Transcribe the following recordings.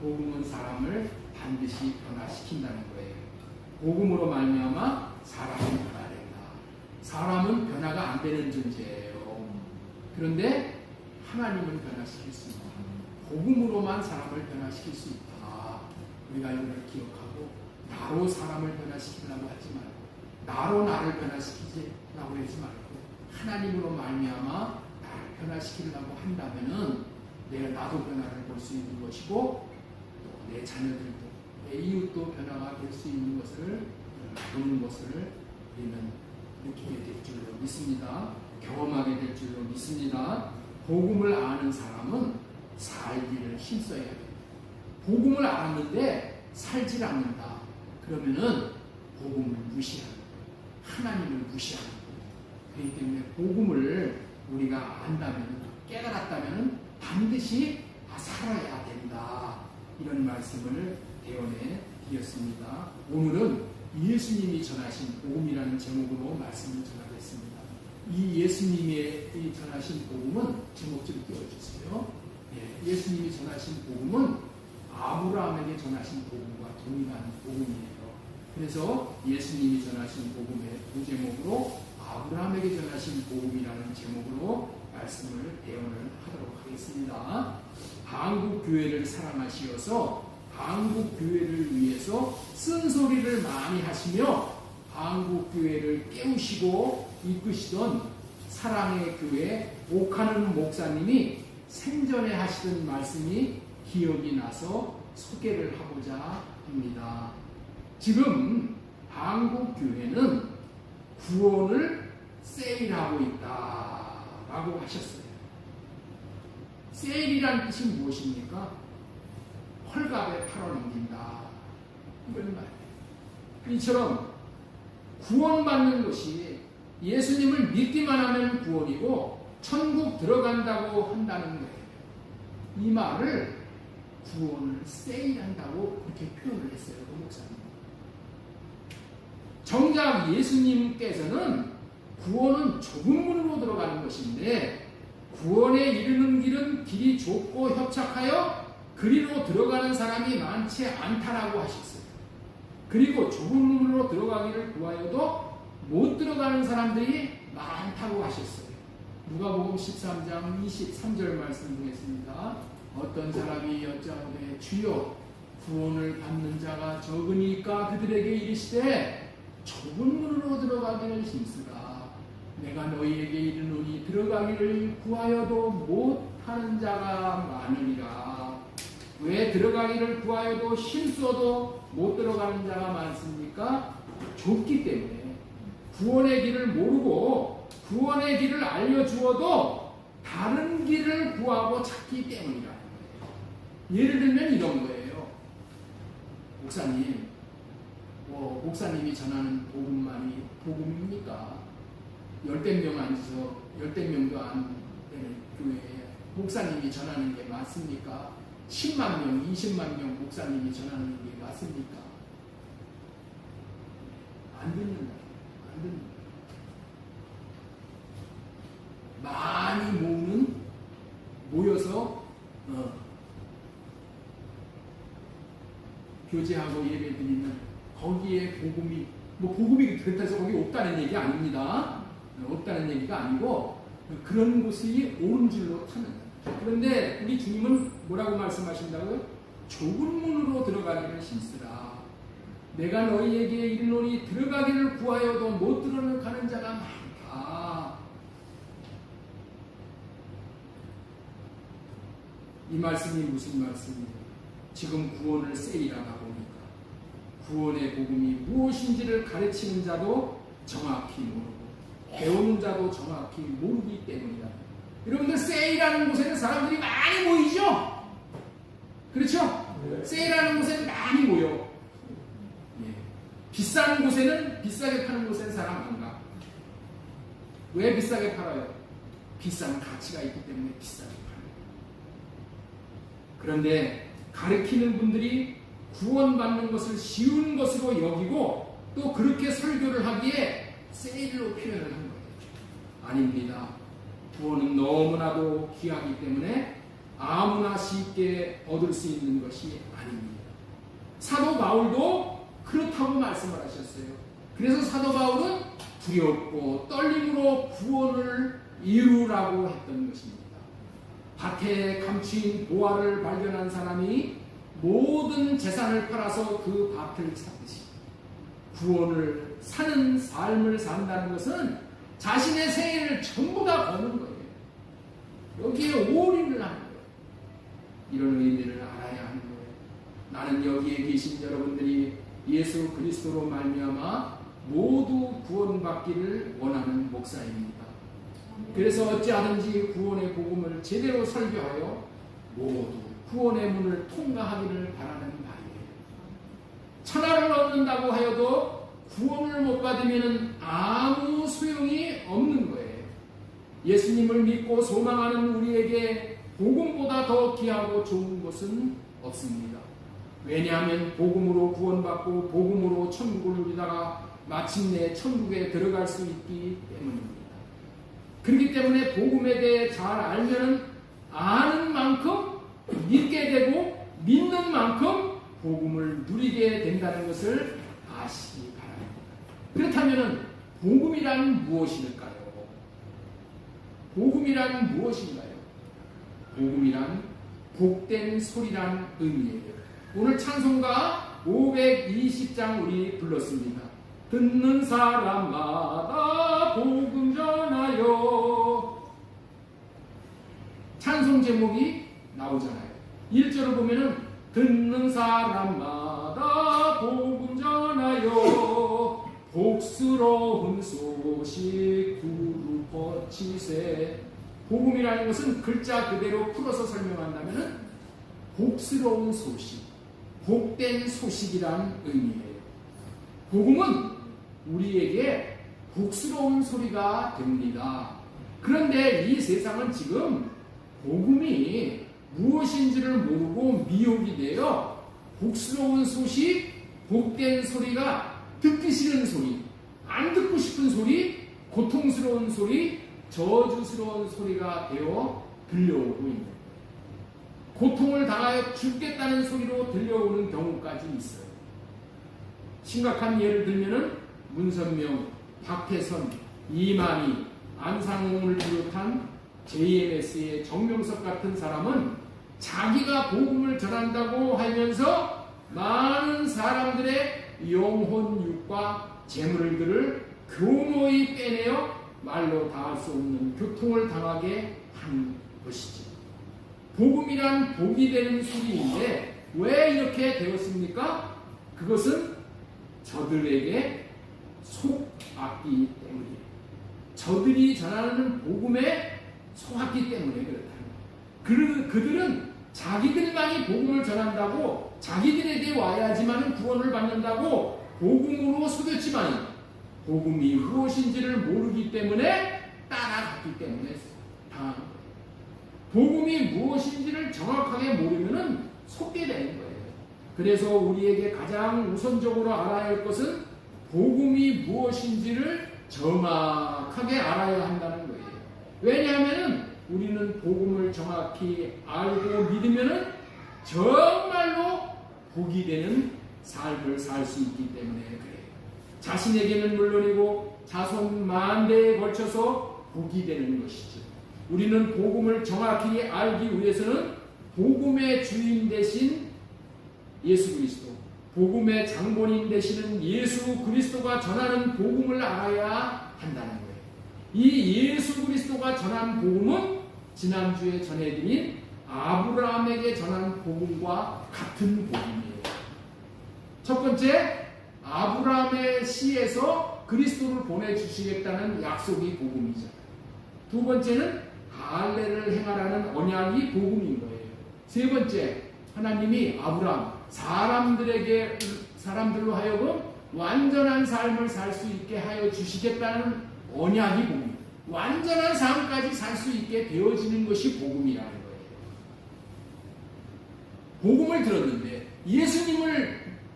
복음은 사람을 반드시 변화시킨다는 거예요. 복음으로 말미암아 사람이 변화된다. 사람은 변화가 안 되는 존재예요. 그런데 하나님은 변화시킬 수 있다. 복음으로만 사람을 변화시킬 수 있다. 우리가 이걸 기억하고 나로 사람을 변화시키려고 하지 말고 나로 나를 변화시키려고 하지 말고 하나님으로 말미암아 나를 변화시키려고 한다면은 나도 변화를 볼 수 있는 것이고 또 내 자녀들도 내 이웃도 변화가 될 수 있는 것을 보는 것을 우리는 느끼게 될 줄로 믿습니다. 경험하게 될 줄로 믿습니다. 복음을 아는 사람은 살기를 힘써야 됩니다. 복음을 알았는데 살질 않는다. 그러면은 복음을 무시하는 거예요. 하나님을 무시하는 거예요. 그렇기 때문에 복음을 우리가 안다면 깨달았다면 반드시 살아야 된다. 이런 말씀을 대언해 드렸습니다. 오늘은 예수님이 전하신 복음이라는 제목으로 말씀을 전하겠습니다. 이 예수님이 전하신 복음은 제목 좀 띄워주세요. 예수님이 전하신 복음은 아브라함에게 전하신 복음과 동일한 복음이에요. 그래서 예수님이 전하신 복음의 두 제목으로 아브라함에게 전하신 복음이라는 제목으로 말씀을 대언을 하도록 하겠습니다. 한국 교회를 사랑하시어서 한국 교회를 위해서 쓴소리를 많이 하시며 한국 교회를 깨우시고 이끄시던 사랑의 교회 옥하는 목사님이 생전에 하시던 말씀이 기억이 나서 소개를 하고자 합니다. 지금 한국 교회는 구원을 세일하고 있다라고 하셨어요. 세일이란 뜻이 무엇입니까? 헐값에 팔아넘긴다. 이런 말이에요. 이처럼 구원받는 것이 예수님을 믿기만 하면 구원이고 천국 들어간다고 한다는 거예요. 이 말을 구원을 세일한다고 그렇게 표현을 했어요. 그 목사님. 정작 예수님께서는 구원은 좁은 문으로 들어가는 것인데 구원에 이르는 길은 길이 좁고 협착하여 그리로 들어가는 사람이 많지 않다라고 하셨어요. 그리고 좁은 문으로 들어가기를 구하여도 못 들어가는 사람들이 많다고 하셨어요. 누가복음 13장 23절 말씀 보겠습니다. 어떤 사람이 여짜오되 주여 구원을 받는 자가 적으니까 그들에게 이르시되 좁은 문으로 들어가기를 힘쓰라. 내가 너희에게 이르노니 들어가기를 구하여도 못하는 자가 많으리라. 왜 들어가기를 구하여도 힘써도 못 들어가는 자가 많습니까? 좁기 때문에 구원의 길을 모르고 구원의 길을 알려주어도 다른 길을 구하고 찾기 때문이라는 거예요. 예를 들면 이런 거예요. 목사님이 전하는 복음만이 복음입니까? 10명 앉아서 10명도 안 되는 교회에 목사님이 전하는 게 맞습니까? 10만 명, 20만 명 목사님이 전하는 게 맞습니까? 안 듣는다. 안 듣는다. 많이 모여서 교제하고 예배드리는 거기에 복음이 그렇다 해서 거기 없다는 얘기 아닙니다. 없다는 얘기가 아니고 그런 곳이 옳은 줄로 타는. 그런데 우리 주님은 뭐라고 말씀하신다고요? 좁은 문으로 들어가기를 힘쓰라. 내가 너희에게 이르노니 들어가기를 구하여도 못 들어가는 자가 많다. 이 말씀이 무슨 말씀이에요? 지금 구원을 세일하다 보니까 구원의 복음이 무엇인지를 가르치는 자도 정확히 모르고 배우는 자도 정확히 모르기 때문이다. 여러분들 세일하는 곳에는 사람들이 많이 모이죠? 그렇죠? 네. 세일하는 곳에는 많이 모여. 예. 비싼 곳에는 비싸게 파는 곳에는 사람 안 가. 왜 비싸게 팔아요? 비싼 가치가 있기 때문에 비싸게 팔아요. 그런데 가르치는 분들이 구원받는 것을 쉬운 것으로 여기고 또 그렇게 설교를 하기에 세일로 표현을 한 거예요. 아닙니다. 구원은 너무나도 귀하기 때문에 아무나 쉽게 얻을 수 있는 것이 아닙니다. 사도 바울도 그렇다고 말씀을 하셨어요. 그래서 사도 바울은 두렵고 떨림으로 구원을 이루라고 했던 것입니다. 밭에 감추인 보화를 발견한 사람이 모든 재산을 팔아서 그 밭을 찾듯이 구원을 사는 삶을 산다는 것은 자신의 생애를 전부 다 거는 거예요. 여기에 올인을 하는 거예요. 이런 의미를 알아야 하는 거예요. 나는 여기에 계신 여러분들이 예수 그리스도로 말미암아 모두 구원받기를 원하는 목사입니다. 그래서 어찌하든지 구원의 복음을 제대로 설교하여 모두 구원의 문을 통과하기를 바라는 바이에요. 천하를 얻는다고 하여도 구원을 못 받으면 아무 소용이 없는 거예요. 예수님을 믿고 소망하는 우리에게 복음보다 더 귀하고 좋은 것은 없습니다. 왜냐하면 복음으로 구원받고 복음으로 천국을 누리다가 마침내 천국에 들어갈 수 있기 때문입니다. 그렇기 때문에 복음에 대해 잘 알면 아는 만큼 믿게 되고 믿는 만큼 복음을 누리게 된다는 것을 아시기 바랍니다. 그렇다면 복음이란 무엇일까요? 복음이란 무엇인가요? 복음이란 복된 소리란 의미예요. 오늘 찬송가 520장 우리 불렀습니다. 듣는 사람마다 복음 전하여. 찬송 제목이 나오잖아요. 1절을 보면은 듣는 사람마다 복음 전하여 복스러운 소식 두루 퍼치세. 복음이라는 것은 글자 그대로 풀어서 설명한다면 복스러운 소식, 복된 소식이란 의미예요. 복음은 우리에게 복스러운 소리가 됩니다. 그런데 이 세상은 지금 복음이 무엇인지를 모르고 미혹이 되어 복스러운 소식, 복된 소리가 듣기 싫은 소리, 안 듣고 싶은 소리, 고통스러운 소리, 저주스러운 소리가 되어 들려오고 있는 거예요. 고통을 당하여 죽겠다는 소리로 들려오는 경우까지 있어요. 심각한 예를 들면은 문선명, 박태선, 이만희, 안상홍을 비롯한 JMS의 정명석 같은 사람은 자기가 복음을 전한다고 하면서 많은 사람들의 영혼 육과 재물들을 교모히 빼내어 말로 다할 수 없는 교통을 당하게 한 것이지. 복음이란 복이 되는 소리인데 왜 이렇게 되었습니까? 그것은 저들에게 속았기 때문이에요. 저들이 전하는 복음에 속았기 때문에 그렇다는 거예요. 그들은 자기들만이 복음을 전한다고 자기들에게 와야지만 구원을 받는다고 복음으로 속였지만 복음이 무엇인지를 모르기 때문에 따라갔기 때문에 당한 거예요. 복음이 무엇인지를 정확하게 모르면 속게 되는 거예요. 그래서 우리에게 가장 우선적으로 알아야 할 것은 복음이 무엇인지를 정확하게 알아야 한다는 거예요. 왜냐하면 우리는 복음을 정확히 알고 믿으면 정말로 복이 되는 삶을 살 수 있기 때문에 그래요. 자신에게는 물론이고 자손 만대에 걸쳐서 복이 되는 것이죠. 우리는 복음을 정확히 알기 위해서는 복음의 주인 되신 예수 그리스도, 복음의 장본인 되시는 예수 그리스도가 전하는 복음을 알아야 한다는 거예요. 이 예수 그리스도가 전한 복음은 지난주에 전해드린 아브라함에게 전한 복음과 같은 복음이에요. 첫 번째, 아브라함의 씨에서 그리스도를 보내주시겠다는 약속이 복음이잖아요. 두 번째는 할례를 행하라는 언약이 복음인 거예요. 세 번째, 하나님이 아브라함, 사람들로 하여금 완전한 삶을 살 수 있게 하여 주시겠다는 언약이 복음. 완전한 삶까지 살 수 있게 되어지는 것이 복음이라는 거예요. 복음을 들었는데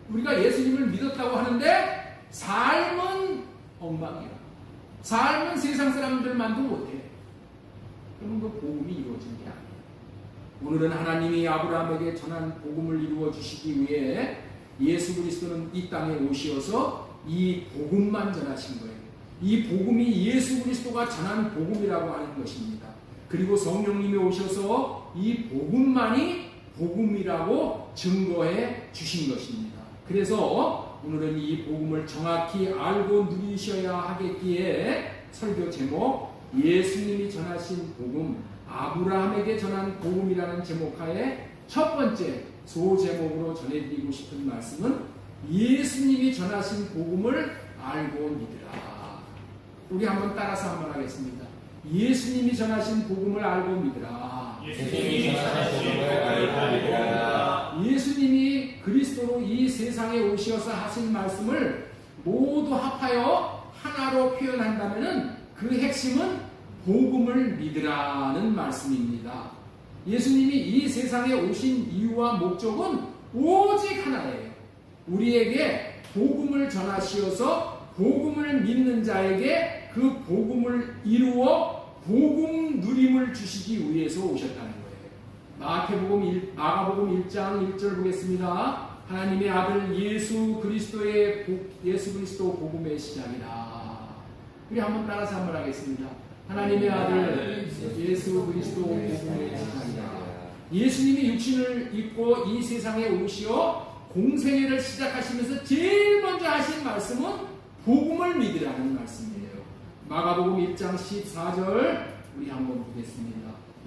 우리가 예수님을 믿었다고 하는데 삶은 엉망이야. 삶은 세상 사람들만도 못해. 그러면 그 복음이 이루어진 게 아니에요. 오늘은 하나님이 아브라함에게 전한 복음을 이루어 주시기 위해 예수 그리스도는 이 땅에 오시어서 이 복음만 전하신 거예요. 이 복음이 예수 그리스도가 전한 복음이라고 하는 것입니다. 그리고 성령님이 오셔서 이 복음만이 복음이라고 증거해 주신 것입니다. 그래서 오늘은 이 복음을 정확히 알고 누리셔야 하겠기에 설교 제목 예수님이 전하신 복음, 아브라함에게 전한 복음이라는 제목하에 첫 번째 소제목으로 전해드리고 싶은 말씀은 예수님이 전하신 복음을 알고 믿으라. 우리 한번 따라서 한번 하겠습니다. 예수님이 전하신 복음을 알고 믿으라. 예수님이 전하신 복음을 알고 믿으라. 예수님이 그리스도로 이 세상에 오셔서 하신 말씀을 모두 합하여 하나로 표현한다면 그 핵심은 복음을 믿으라는 말씀입니다. 예수님이 이 세상에 오신 이유와 목적은 오직 하나예요. 우리에게 복음을 전하시어서 복음을 믿는 자에게 그 복음을 이루어 복음 누림을 주시기 위해서 오셨다는 거예요. 마가복음 1장 1절 보겠습니다. 하나님의 아들 예수 그리스도 복음의 시작이라. 우리 한번 따라서 한번 하겠습니다. 하나님의 아들 예수 그리스도 복음의 시작이라. 예수님이 육신을 입고 이 세상에 오시어 공생애를 시작하시면서 제일 먼저 하신 말씀은 복음을 믿으라는 말씀이에요. 마가복음 1장 14절 우리 한번 보겠습니다.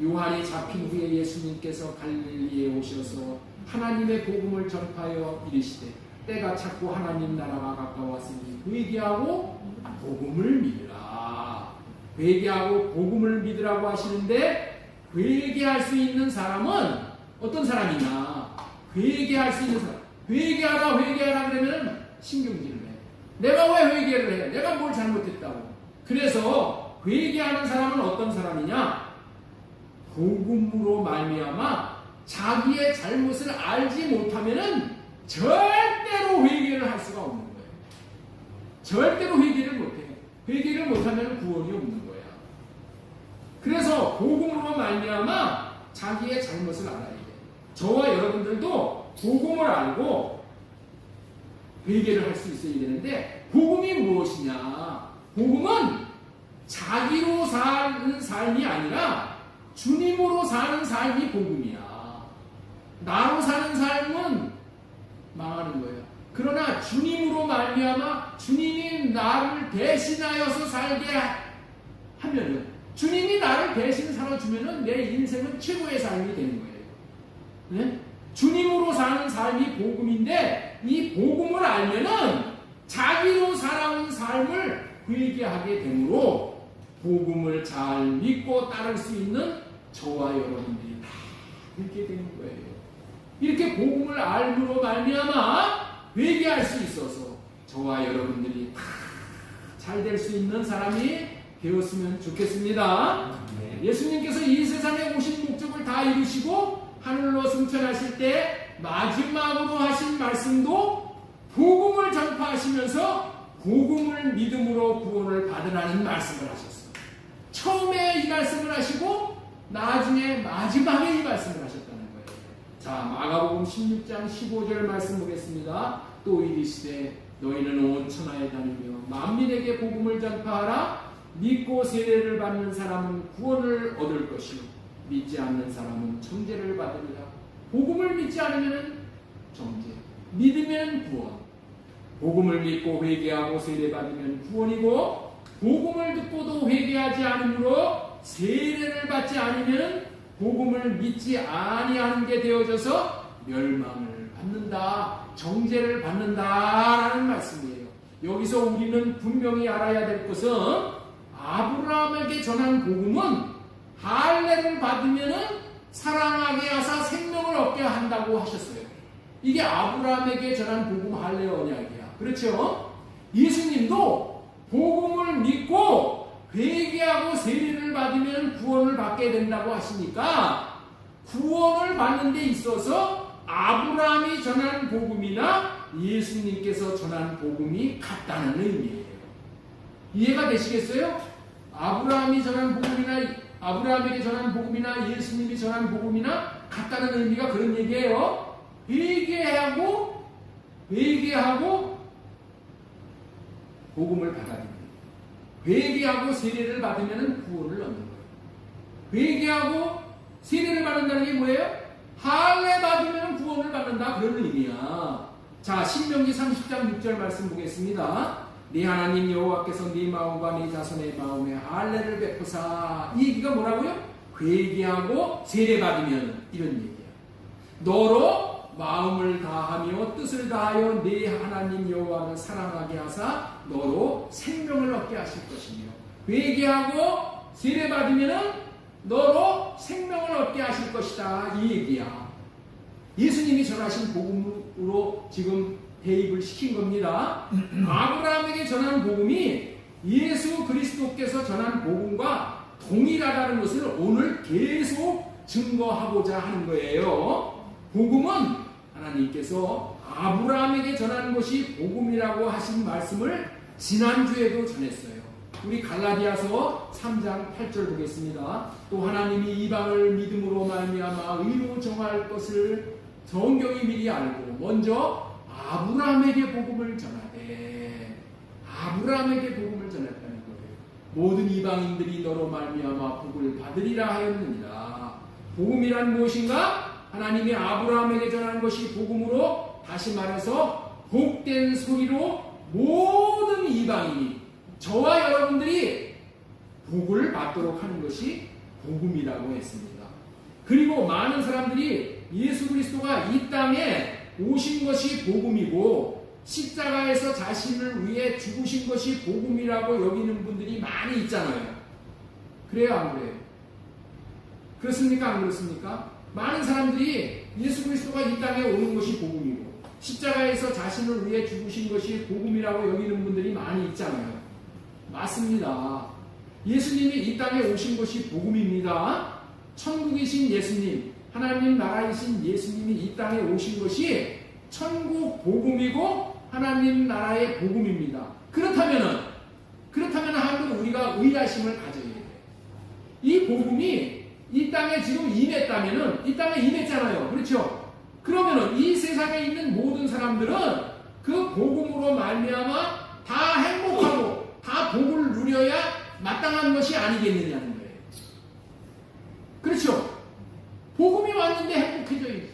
요한이 잡힌 후에 예수님께서 갈릴리에 오셔서 하나님의 복음을 전파하여 이르시되 때가 찼고 하나님 나라가 가까웠으니 회개하고 복음을 믿으라. 회개하고 복음을 믿으라고 하시는데 회개할 수 있는 사람은 어떤 사람이냐? 회개할 수 있는 사람. 회개하라 그러면 신경질을 해. 내가 왜 회개를 해? 내가 뭘 잘못했다고. 그래서 회개하는 사람은 어떤 사람이냐? 복음으로 말미암아 자기의 잘못을 알지 못하면은 절대로 회개를 할 수가 없는 거예요. 절대로 회개를 못해요. 회개를 못하면 구원이 없는 거야. 그래서 복음으로 말미암아 자기의 잘못을 알아야 돼. 저와 여러분들도 복음을 알고 회개를 할 수 있어야 되는데 복음이 무엇이냐? 복음은 자기로 사는 삶이 아니라 주님으로 사는 삶이 복음이야. 나로 사는 삶은 망하는 거예요. 그러나 주님으로 말미암아 주님이 나를 대신하여서 살게 하면은, 주님이 나를 대신 살아주면은 내 인생은 최고의 삶이 되는 거예요. 네? 주님으로 사는 삶이 복음인데 이 복음을 알면은 자기로 살아온 삶을 회개하게 되므로 복음을 잘 믿고 따를 수 있는 저와 여러분들이 다 그렇게 되는 거예요. 이렇게 복음을 알므로 말미암아 회개할 수 있어서 저와 여러분들이 다 잘 될 수 있는 사람이 되었으면 좋겠습니다. 예수님께서 이 세상에 오신 목적을 다 이루시고 하늘로 승천하실 때 마지막으로 하신 말씀도 복음을 전파하시면서 복음을 믿음으로 구원을 받으라는 말씀을 하셨어요. 처음에 이 말씀을 하시고 나중에 마지막에 이 말씀을 하셨다는 거예요. 자, 마가복음 16장 15절 말씀 보겠습니다. 또 이르시되 너희는 온 천하에 다니며 만민에게 복음을 전파하라. 믿고 세례를 받는 사람은 구원을 얻을 것이요 믿지 않는 사람은 정죄를 받으리라. 복음을 믿지 않으면 정죄, 믿으면 구원. 복음을 믿고 회개하고 세례 받으면 구원이고, 복음을 듣고도 회개하지 않으므로 세례를 받지 않으면 복음을 믿지 아니하는 게 되어져서 멸망을 받는다, 정죄를 받는다라는 말씀이에요. 여기서 우리는 분명히 알아야 될 것은 아브라함에게 전한 복음은 할례를 받으면 사랑하게 하사 생명을 얻게 한다고 하셨어요. 이게 아브라함에게 전한 복음 할례 언약이야. 그렇죠? 예수님도 복음을 믿고 회개하고 세례를 받으면 구원을 받게 된다고 하시니까 구원을 받는 데 있어서 아브라함이 전한 복음이나 예수님께서 전한 복음이 같다는 의미예요. 이해가 되시겠어요? 아브라함이 전한 복음이나 아브라함에게 전한 복음이나 예수님이 전한 복음이나 같다는 의미가 그런 얘기예요. 회개하고 복음을 받아들입니다. 회개하고 세례를 받으면 구원을 얻는 거예요. 회개하고 세례를 받는다는 게 뭐예요? 할례 받으면 구원을 받는다, 그런 의미야. 자, 신명기 30장 6절 말씀 보겠습니다. 네 하나님 여호와께서 네 마음과 네 자손의 마음에 할례를 베푸사. 이 얘기가 뭐라고요? 회개하고 세례 받으면, 이런 얘기야. 너로 마음을 다하며 뜻을 다하여 네 하나님 여호와를 사랑하게 하사 너로 생명을 얻게 하실 것이며, 회개하고 세례 받으면 너로 생명을 얻게 하실 것이다, 이 얘기야. 예수님이 전하신 복음으로 지금 대입을 시킨 겁니다. 아브라함에게 전한 복음이 예수 그리스도께서 전한 복음과 동일하다는 것을 오늘 계속 증거하고자 하는 거예요. 복음은 하나님께서 아브라함에게 전하는 것이 복음이라고 하신 말씀을 지난주에도 전했어요. 우리 갈라디아서 3장 8절 보겠습니다. 또 하나님이 이방을 믿음으로 말미암아 의로 정할 것을 성경이 미리 알고 먼저 아브라함에게 복음을 전하되, 아브라함에게 복음을 전했다는 거예요. 모든 이방인들이 너로 말미암아 복을 받으리라 하였느니라. 복음이란 무엇인가? 하나님이 아브라함에게 전하는 것이 복음으로, 다시 말해서 복된 소리로 모든 이방인이, 저와 여러분들이 복을 받도록 하는 것이 복음이라고 했습니다. 그리고 많은 사람들이 예수 그리스도가 이 땅에 오신 것이 복음이고 십자가에서 자신을 위해 죽으신 것이 복음이라고 여기는 분들이 많이 있잖아요. 그래요, 안 그래요? 그렇습니까, 안 그렇습니까? 많은 사람들이 예수 그리스도가 이 땅에 오는 것이 복음이고 십자가에서 자신을 위해 죽으신 것이 복음이라고 여기는 분들이 많이 있잖아요. 맞습니다. 예수님이 이 땅에 오신 것이 복음입니다. 천국이신 예수님, 하나님 나라이신 예수님이 이 땅에 오신 것이 천국 복음이고 하나님 나라의 복음입니다. 그렇다면 한번 우리가 의아심을 가져야 돼요. 이 복음이 이 땅에 지금 임했다면은, 이 땅에 임했잖아요. 그렇죠? 그러면은 이 세상에 있는 모든 사람들은 그 복음으로 말미암아 다 행복하고 다 복을 누려야 마땅한 것이 아니겠느냐는 거예요. 그렇죠? 복음이 왔는데 행복해져야지.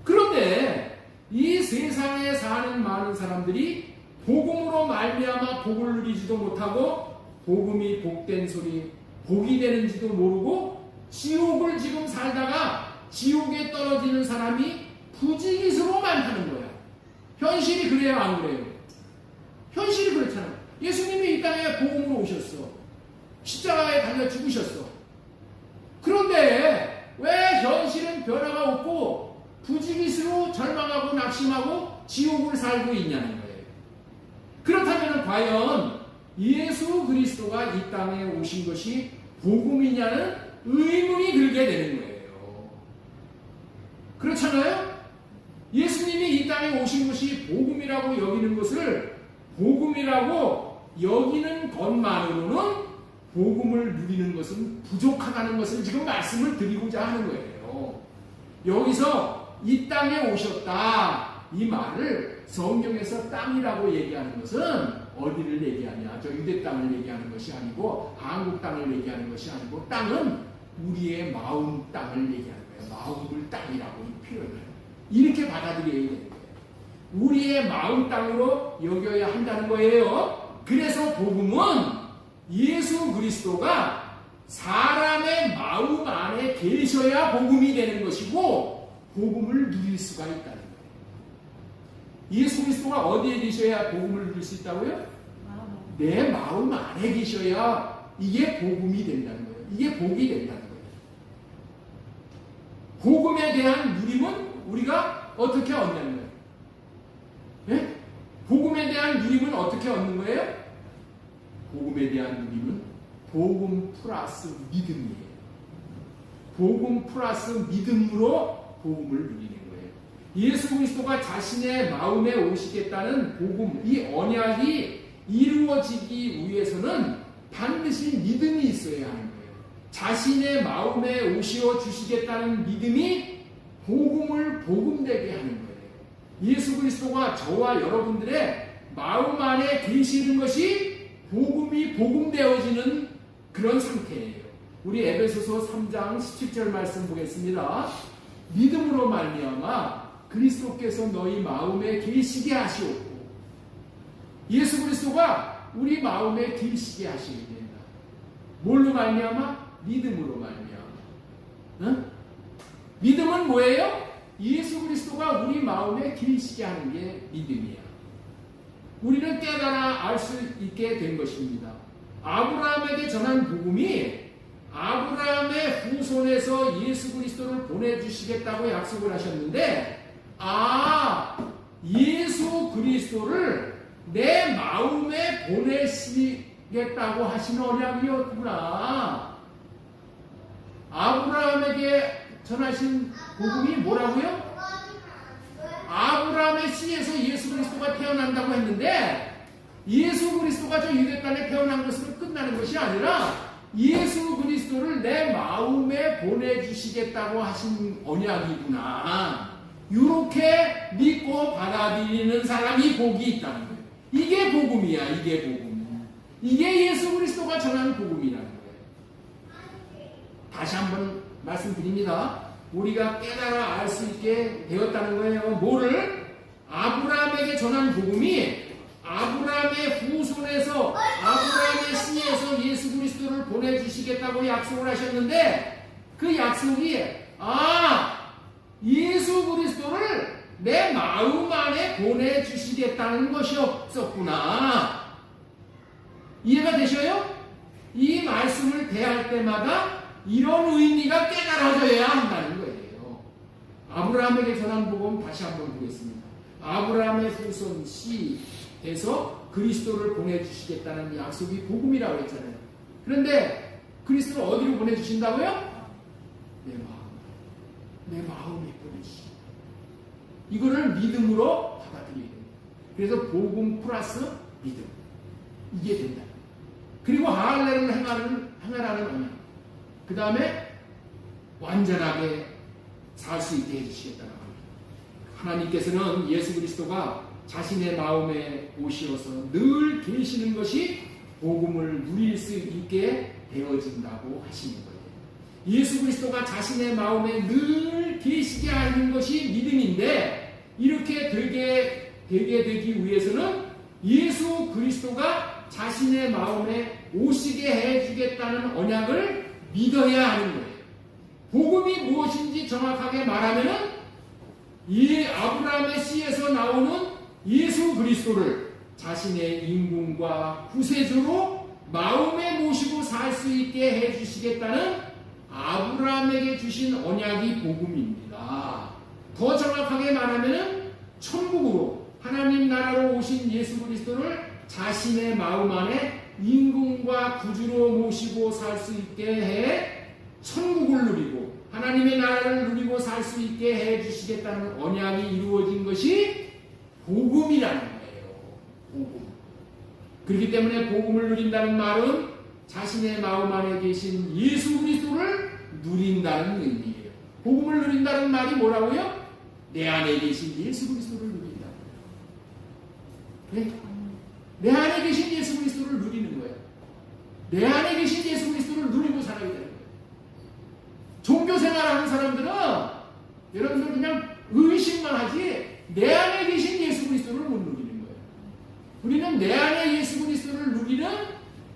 그런데 이 세상에 사는 많은 사람들이 복음으로 말미암아 복을 누리지도 못하고 복음이 복된 소리, 복이 되는지도 모르고 지옥을 지금 살다가 지옥에 떨어지는 사람이 부지기수로 많다는 거야. 현실이 그래요, 안 그래요? 현실이 그렇잖아. 예수님이 이 땅에 복음으로 오셨어. 십자가에 달려 죽으셨어. 그런데 왜 현실은 변화가 없고 부지기수로 절망하고 낙심하고 지옥을 살고 있냐는 거예요. 그렇다면 과연 예수 그리스도가 이 땅에 오신 것이 복음이냐는 의문이 들게 되는 거예요. 그렇잖아요? 예수님이 이 땅에 오신 것이 복음이라고 여기는 것을 복음이라고 여기는 것만으로는 복음을 누리는 것은 부족하다는 것을 지금 말씀을 드리고자 하는 거예요. 여기서 이 땅에 오셨다, 이 말을 성경에서 땅이라고 얘기하는 것은 어디를 얘기하냐? 저 유대 땅을 얘기하는 것이 아니고 한국 땅을 얘기하는 것이 아니고 땅은 우리의 마음 땅을 얘기하는 거예요. 마음을 땅이라고 이 표현을 이렇게 받아들여야 되는 거예요. 우리의 마음 땅으로 여겨야 한다는 거예요. 그래서 복음은 예수 그리스도가 사람의 마음 안에 계셔야 복음이 되는 것이고 복음을 누릴 수가 있다는 거예요. 예수 그리스도가 어디에 계셔야 복음을 누릴 수 있다고요? 내 마음 안에 계셔야 이게 복음이 된다는 거예요. 이게 복이 된다는 거예요. 복음에 대한 누림은 우리가 어떻게 얻는 거예요? 네? 복음에 대한 누림은 어떻게 얻는 거예요? 복음에 대한 누림은 복음 플러스 믿음이에요. 복음 플러스 믿음으로 복음을 누리는 거예요. 예수 그리스도가 자신의 마음에 오시겠다는 복음, 이 언약이 이루어지기 위해서는 반드시 믿음이 있어야 하는 거예요. 자신의 마음에 오시어 주시겠다는 믿음이 복음을 복음되게 하는 거예요. 예수 그리스도가 저와 여러분들의 마음 안에 계시는 것이 복음이 복음되어지는 그런 상태예요. 우리 에베소서 3장 17절 말씀 보겠습니다. 믿음으로 말미암아 그리스도께서 너희 마음에 계시게 하시옵고, 예수 그리스도가 우리 마음에 계시게 하시게 된다. 뭘로 말미암아? 믿음으로 말미암아. 응? 믿음은 뭐예요? 예수 그리스도가 우리 마음에 계시게 하는 게 믿음이야. 우리는 깨달아 알 수 있게 된 것입니다. 아브라함에게 전한 복음이 아브라함의 후손에서 예수 그리스도를 보내주시겠다고 약속을 하셨는데, 예수 그리스도를 내 마음에 보내시겠다고 하신 언약이었구나. 아브라함에게 전하신 복음이 뭐라고요? 아브라함의 씨에서 예수 그리스도가 태어난다고 했는데, 예수 그리스도가 저 유대 땅에 태어난 것으로 끝나는 것이 아니라 예수 그리스도를 내 마음에 보내주시겠다고 하신 언약이구나. 이렇게 믿고 받아들이는 사람이 복이 있다는 거예요. 이게 복음이야. 이게 복음. 이게 예수 그리스도가 전하는 복음이라는 거예요. 다시 한번 말씀드립니다. 우리가 깨달아 알 수 있게 되었다는 거예요. 뭐를? 아브라함에게 전한 복음이 아브라함의 후손에서, 아브라함의 씨에서 예수 그리스도를 보내주시겠다고 약속을 하셨는데, 그 약속이 예수 그리스도를 내 마음 안에 보내주시겠다는 것이었구나. 이해가 되셔요? 이 말씀을 대할 때마다 이런 의미가 깨달아져야 한다는 거예요. 아브라함에게 전한 복음 다시 한번 보겠습니다. 아브라함의 후손 씨에서 그리스도를 보내주시겠다는 약속이 복음이라고 했잖아요. 그런데 그리스도를 어디로 보내주신다고요? 내 마음에 보내주시고, 이거를 믿음으로 받아들여야 됩니다. 그래서 복음 플러스 믿음, 이게 된다. 그리고 할례를 행하라는 언약, 그 다음에 완전하게 살 수 있게 해주시겠다는 겁니다. 하나님께서는 예수 그리스도가 자신의 마음에 오시어서 늘 계시는 것이 복음을 누릴 수 있게 되어진다고 하시는 거예요. 예수 그리스도가 자신의 마음에 늘 계시게 하는 것이 믿음인데, 이렇게 되게 되기 위해서는 예수 그리스도가 자신의 마음에 오시게 해주겠다는 언약을 믿어야 하는 거예요. 복음이 무엇인지 정확하게 말하면은 이 아브라함의 씨에서 나오는 예수 그리스도를 자신의 임금과 구세주로 마음에 모시고 살 수 있게 해주시겠다는 아브라함에게 주신 언약이 복음입니다. 더 정확하게 말하면은 천국으로, 하나님 나라로 오신 예수 그리스도를 자신의 마음 안에 임금과 구주로 모시고 살 수 있게 해 천국을 누리고 하나님의 나라를 누리고 살 수 있게 해 주시겠다는 언약이 이루어진 것이 복음이라는 거예요. 복음. 그렇기 때문에 복음을 누린다는 말은 자신의 마음 안에 계신 예수 그리스도를 누린다는 의미예요. 복음을 누린다는 말이 뭐라고요? 내 안에 계신 예수 그리스도를 누린다. 네? 내 안에 계신 예수 그리스도를 누리는 거예요. 내 안에 계신 예수 그리스도를 누리고 살아야 되는 거예요. 종교생활하는 사람들은 여러분들 그냥 의식만 하지 내 안에 계신 예수 그리스도를 못 누리는 거예요. 우리는 내 안에 예수 그리스도를 누리는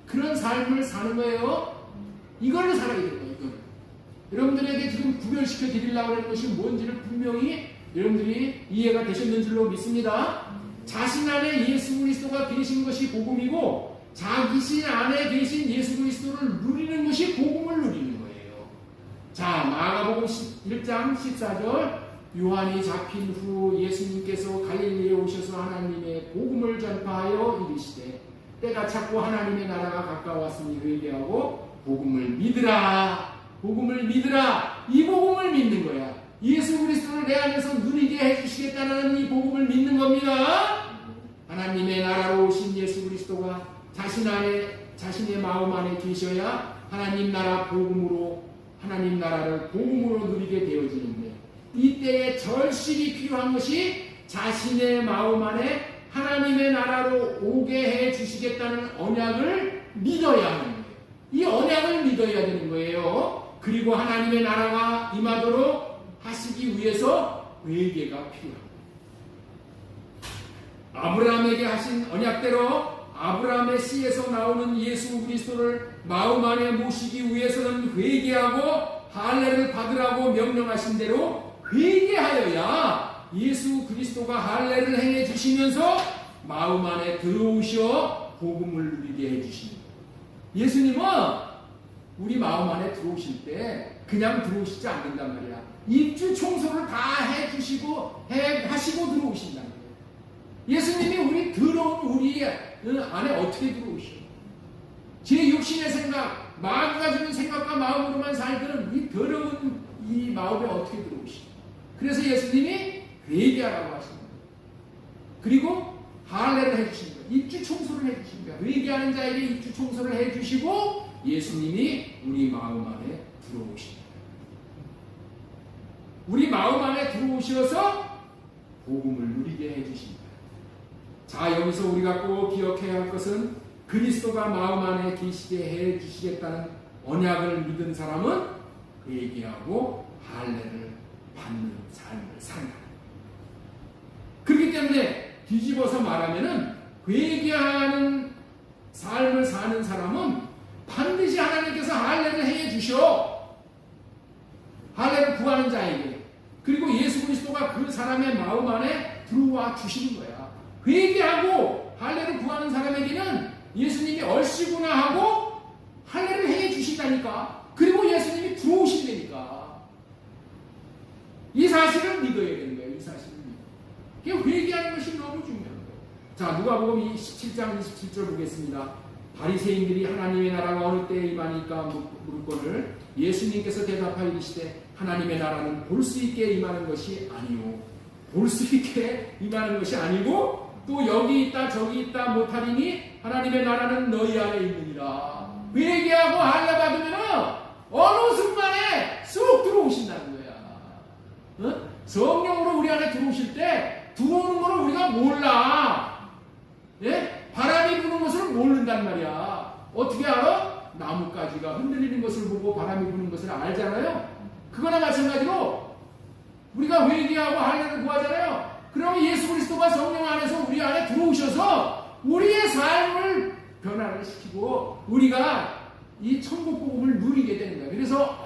그런 삶을 사는 거예요. 이거를 살아야 되는 거예요. 이거를. 여러분들에게 지금 구별시켜 드리려고 하는 것이 뭔지를 분명히 여러분들이 이해가 되셨는 줄로 믿습니다. 자신 안에 예수 그리스도가 계신 것이 복음이고, 자신 안에 계신 예수 그리스도를 누리는 것이 복음을 누리는 거예요. 자, 마가복음 1장 14절, 요한이 잡힌 후 예수님께서 갈릴리에 오셔서 하나님의 복음을 전파하여 이르시되 때가 찼고 하나님의 나라가 가까웠으니 회개하고 복음을 믿으라. 복음을 믿으라. 이 복음을 믿는 거야. 예수 그리스도를 내 안에서 누리게 해주시겠다는 이 복음을 믿는 겁니다. 하나님의 나라로 오신 예수 그리스도가 자신 안에, 자신의 마음 안에 계셔야 하나님 나라 복음으로 하나님 나라를 복음으로 누리게 되어지는데 이때에 절실히 필요한 것이 자신의 마음 안에 하나님의 나라로 오게 해 주시겠다는 언약을 믿어야 하는 거예요. 이 언약을 믿어야 되는 거예요. 그리고 하나님의 나라가 임하도록 하시기 위해서 회개가 필요합니다. 아브라함에게 하신 언약대로 아브라함의 씨에서 나오는 예수 그리스도를 마음 안에 모시기 위해서는 회개하고 할례를 받으라고 명령하신 대로 회개하여야 예수 그리스도가 할례를 행해 주시면서 마음 안에 들어오셔 복음을 누리게 해 주십니다. 예수님은 우리 마음 안에 들어오실 때 그냥 들어오시지 않는단 말이야. 입주 청소를 다 해주시고 하시고 들어오신다는 거예요. 예수님이 우리 들어온 우리 안에 어떻게 들어오셔? 제 육신의 생각, 마귀가 주는 생각과 마음으로만 살던 이 더러운 이 마음에 어떻게 들어오셔? 그래서 예수님이 회개하라고 하십니다. 그리고 할례를 해주신 거예요. 입주 청소를 해주신 거예요. 회개하는 자에게 입주 청소를 해주시고 예수님이 우리 마음 안에 들어오십니다. 우리 마음 안에 들어오셔서 복음을 누리게 해주십니다. 자, 여기서 우리가 꼭 기억해야 할 것은 그리스도가 마음 안에 계시게 해주시겠다는 언약을 믿은 사람은 회개하고 할례를 받는 삶을 산다. 그렇기 때문에 뒤집어서 말하면은 회개하는 삶을 사는 사람은 반드시 하나님께서 할례를 해 주셔. 할례를 구하는 자에게. 그리고 예수 그리스도가 그 사람의 마음 안에 들어와 주시는 거야. 회개하고 할례를 구하는 사람에게는 예수님이 얼씨구나 하고 할례를 해 주신다니까. 그리고 예수님이 들어오신다니까. 이 사실을 믿어야 되는 거예요. 이 사실을 믿어. 회개하는 것이 너무 중요한 거예요. 자, 누가복음 17장 27절 보겠습니다. 바리새인들이 하나님의 나라가 어느 때에 임하니까 물건을 예수님께서 대답하여 이르시되 하나님의 나라는 볼 수 있게 임하는 것이 아니요. 볼 수 있게 임하는 것이 아니고 또 여기 있다 저기 있다 못하리니 하나님의 나라는 너희 안에 있느니라. 회개하고 할례 받으면 어느 순간에 쑥 들어오신다는 거야. 어? 성령으로 우리 안에 들어오실 때 들어오는 거를 우리가 몰라. 예? 바람이 부는 것을 모른단 말이야. 어떻게 알아? 나뭇가지가 흔들리는 것을 보고 바람이 부는 것을 알잖아요. 그거나 마찬가지로 우리가 회개하고 할례를 구하잖아요. 그러면 예수 그리스도가 성령 안에서 우리 안에 들어오셔서 우리의 삶을 변화를 시키고 우리가 이 천국 복음을 누리게 되는 거예요. 그래서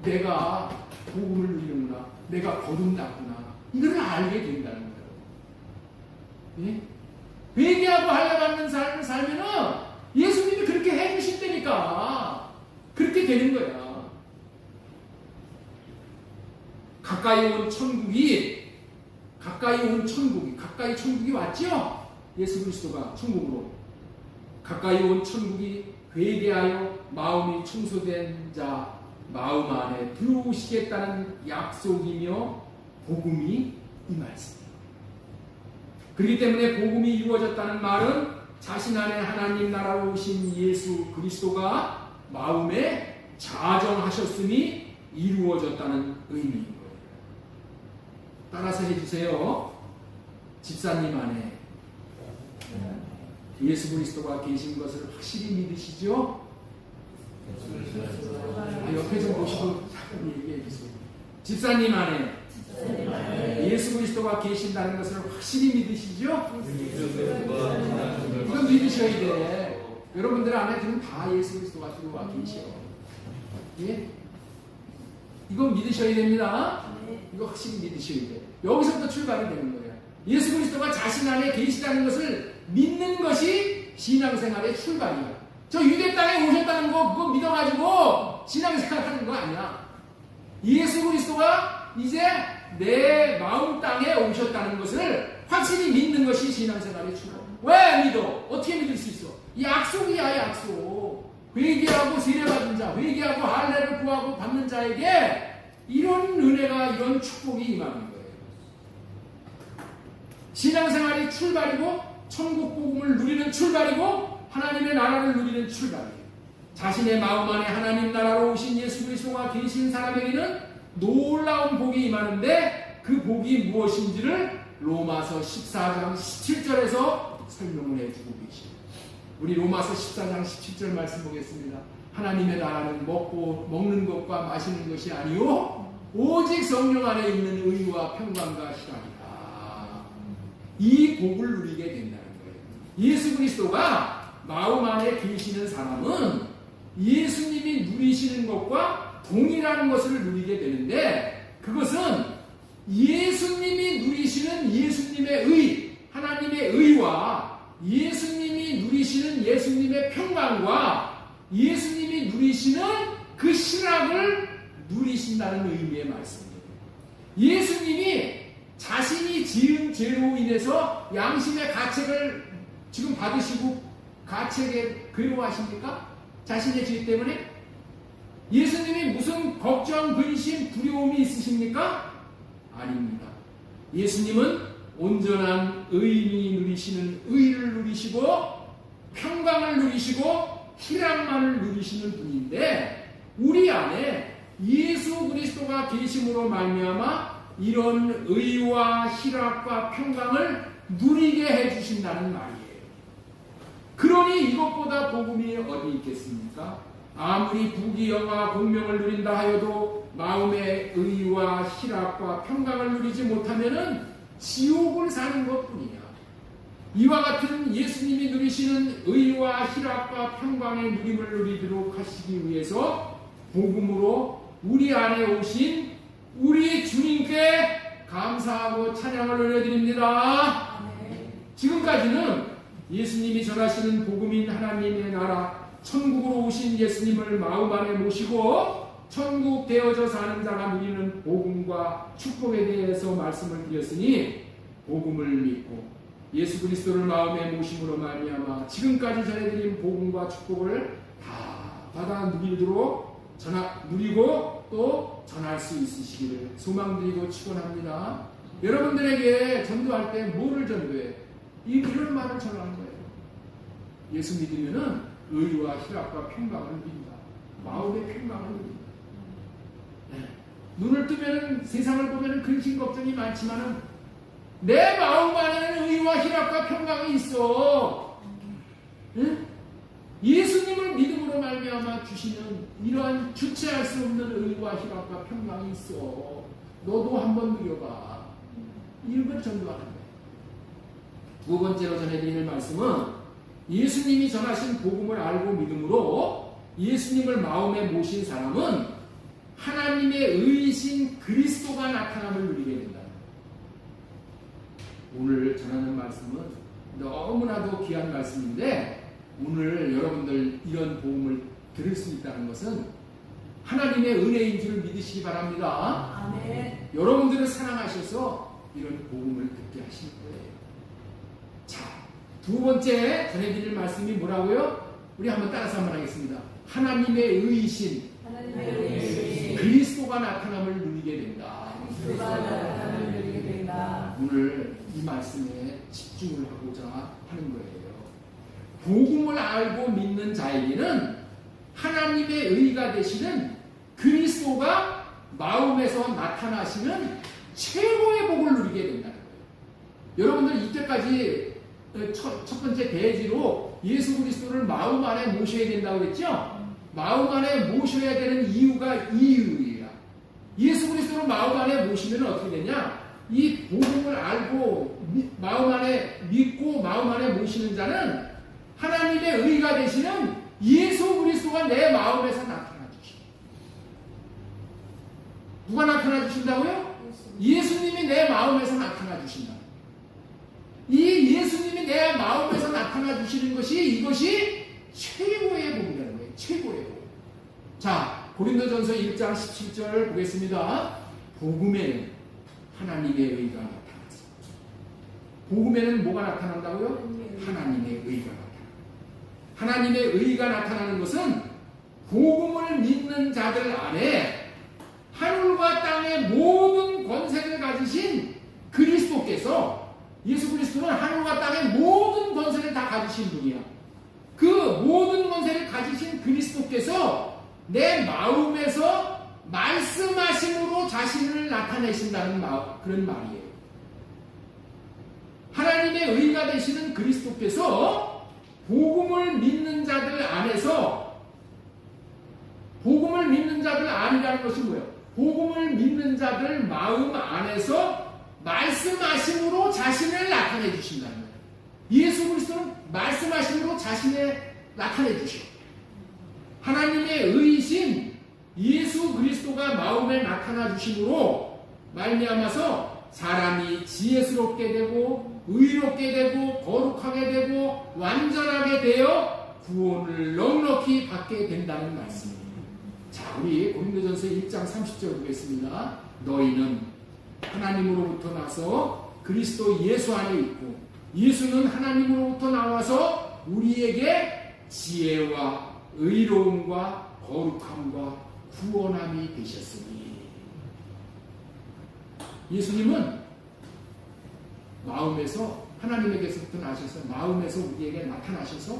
내가 복음을 누리는구나. 내가 거듭났구나. 이걸 알게 된다는 거예요. 예? 회개하고 할례 받는 삶을 살면은 예수님이 그렇게 해주신다니까. 그렇게 되는 거야. 가까이 온 천국이 가까이 천국이 왔죠? 예수 그리스도가 천국으로. 가까이 온 천국이 회개하여 마음이 청소된 자 마음 안에 들어오시겠다는 약속이며 복음이 이 말씀이에요. 그렇기 때문에 복음이 이루어졌다는 말은 자신 안에 하나님 나라로 오신 예수 그리스도가 마음에 자정하셨음이 이루어졌다는 의미인 거예요. 따라서 해주세요. 집사님 안에 예수 그리스도가 계신 것을 확실히 믿으시죠? 옆에 좀 보시고 얘기해 주세요. 집사님 안에 예수 그리스도가 계신다는 것을 확실히 믿으시죠? 이건 믿으셔야 돼. 여러분들 안에 지금 다 예수 그리스도가 들어와 계셔. 예? 이건 믿으셔야 됩니다. 이거 확실히 믿으셔야 돼. 여기서부터 출발이 되는 거예요. 예수 그리스도가 자신 안에 계시다는 것을 믿는 것이 신앙생활의 출발이야. 저 유대 땅에 오셨다는 거 그거 믿어가지고 신앙생활하는 거 아니야. 예수 그리스도가 이제 내 마음 땅에 오셨다는 것을 확실히 믿는 것이 신앙생활의 출발. 왜 믿어? 어떻게 믿을 수 있어? 이 약속이야, 약속. 회개하고 세례받은 자, 회개하고 할례를 구하고 받는 자에게 이런 은혜가, 이런 축복이 임하는 거예요. 신앙생활이 출발이고 천국 복음을 누리는 출발이고 하나님의 나라를 누리는 출발이에요. 자신의 마음 안에 하나님 나라로 오신 예수 그리스도가 계신 사람에게는 놀라운 복이 임하는데 그 복이 무엇인지를 로마서 14장 17절에서 설명을 해주고 계십니다. 우리 로마서 14장 17절 말씀 보겠습니다. 하나님의 나라는 먹는 것과 마시는 것이 아니요 오직 성령 안에 있는 의와 평강과 희락이다. 이 복을 누리게 된다는 거예요. 예수 그리스도가 마음 안에 계시는 사람은 예수님이 누리시는 것과 동일한 것을 누리게 되는데, 그것은 예수님이 누리시는 예수님의 의, 하나님의 의와 예수님이 누리시는 예수님의 평강과 예수님이 누리시는 그 희락을 누리신다는 의미의 말씀이에요. 예수님이 자신이 지은 죄로 인해서 양심의 가책을 지금 받으시고 가책에 괴로워하십니까? 자신의 죄 때문에? 예수님이 무슨 걱정, 근심, 두려움이 있으십니까? 아닙니다. 예수님은 온전한 의인이 누리시는 의를 누리시고 평강을 누리시고 희락만을 누리시는 분인데, 우리 안에 예수 그리스도가 계심으로 말미암아 이런 의와 희락과 평강을 누리게 해주신다는 말이에요. 그러니 이것보다 복음이 어디 있겠습니까? 아무리 부귀영화 공명을 누린다 하여도 마음의 의와 희락과 평강을 누리지 못하면은 지옥을 사는 것뿐이야. 이와 같은 예수님이 누리시는 의와 희락과 평강의 누림을 누리도록 하시기 위해서 복음으로 우리 안에 오신 우리 주님께 감사하고 찬양을 올려드립니다. 지금까지는 예수님이 전하시는 복음인 하나님의 나라, 천국으로 오신 예수님을 마음 안에 모시고 천국 되어져 사는 자가 누리는 복음과 축복에 대해서 말씀을 드렸으니, 복음을 믿고 예수 그리스도를 마음에 모심으로 말미암아 지금까지 전해드린 복음과 축복을 다 받아 누리도록 누리고 또 전할 수 있으시기를 소망드리고 축원합니다. 여러분들에게 전도할 때 뭐를 전도해? 이런 말을 전하는 거예요. 예수 믿으면은 의와 희락과 평강을 누린다. 마음의 평강을 누린다. 네. 눈을 뜨면은 세상을 보면은 근심 걱정이 많지만은 내 마음 안에는 의와 희락과 평강이 있어. 네? 예수님을 믿음으로 말미암아 주시는 이러한 주체할 수 없는 의와 희락과 평강이 있어. 너도 한번 누려봐. 이걸 전도하는 거예요. 두 번째로 전해드리는 말씀은 예수님이 전하신 복음을 알고 믿음으로 예수님을 마음에 모신 사람은 하나님의 의이신 그리스도가 나타남을 누리게 된다. 오늘 전하는 말씀은 너무나도 귀한 말씀인데, 오늘 여러분들 이런 복음을 들을 수 있다는 것은 하나님의 은혜인 줄 믿으시기 바랍니다. 아멘. 여러분들을 사랑하셔서 이런 복음을 듣게 하실 거예요. 자, 두 번째 전해드릴 말씀이 뭐라고요? 우리 한번 따라서 한번 하겠습니다. 하나님의 의이신 그리스도가 나타남을 누리게 된다. 오늘 이 말씀에 집중을 하고자 하는 거예요. 복음을 알고 믿는 자에게는 하나님의 의가 되시는 그리스도가 마음에서 나타나시는 최고의 복을 누리게 된다는 거예요. 여러분들 이때까지 첫 번째 대지로 예수 그리스도를 마음 안에 모셔야 된다고 했죠? 마음 안에 모셔야 되는 이유가 이 이유야. 예수 그리스도를 마음 안에 모시면 어떻게 되냐? 이 복음을 알고 마음 안에 믿고 마음 안에 모시는 자는 하나님의 의가 되시는 예수 그리스도가 내 마음에서 나타나 주십니다. 누가 나타나 주신다고요? 예수님이 내 마음에서 나타나 주신다. 이 예수님이 내 마음에서 나타나 주시는 것이, 이것이 최고의 복이라는 거예요. 최고의 복. 자, 고린도전서 1장 17절 보겠습니다. 복음에는 하나님의 의가 나타났습니다. 복음에는 뭐가 나타난다고요? 하나님의 의가 나타납니다. 하나님의 의가 나타나는 것은 복음을 믿는 자들 안에 하늘과 땅의 모든 권세를 가지신 그리스도께서, 예수 그리스도는 하늘과 땅의 모든 권세를 다 가지신 분이야. 그 모든 권세를 가지신 그리스도께서 내 마음에서 말씀하심으로 자신을 나타내신다는 그런 말이에요. 하나님의 의가 되시는 그리스도께서 복음을 믿는 자들 안에서, 복음을 믿는 자들 안이라는 것이 뭐예요? 복음을 믿는 자들 마음 안에서 말씀하심으로 자신을 나타내 주신다는 거예요. 예수 그리스도는 말씀하심으로 자신을 나타내 주셔. 하나님의 의이신 예수 그리스도가 마음에 나타나 주심으로 말미암아서 사람이 지혜스럽게 되고 의롭게 되고 거룩하게 되고 완전하게 되어 구원을 넉넉히 받게 된다는 말씀입니다. 자, 우리 고린도전서 1장 30절 보겠습니다. 너희는 하나님으로부터 나서 그리스도 예수 안에 있고 예수는 하나님으로부터 나와서 우리에게 지혜와 의로움과 거룩함과 구원함이 되셨으니. 예수님은 마음에서 하나님에게서부터 나셔서 마음에서 우리에게 나타나셔서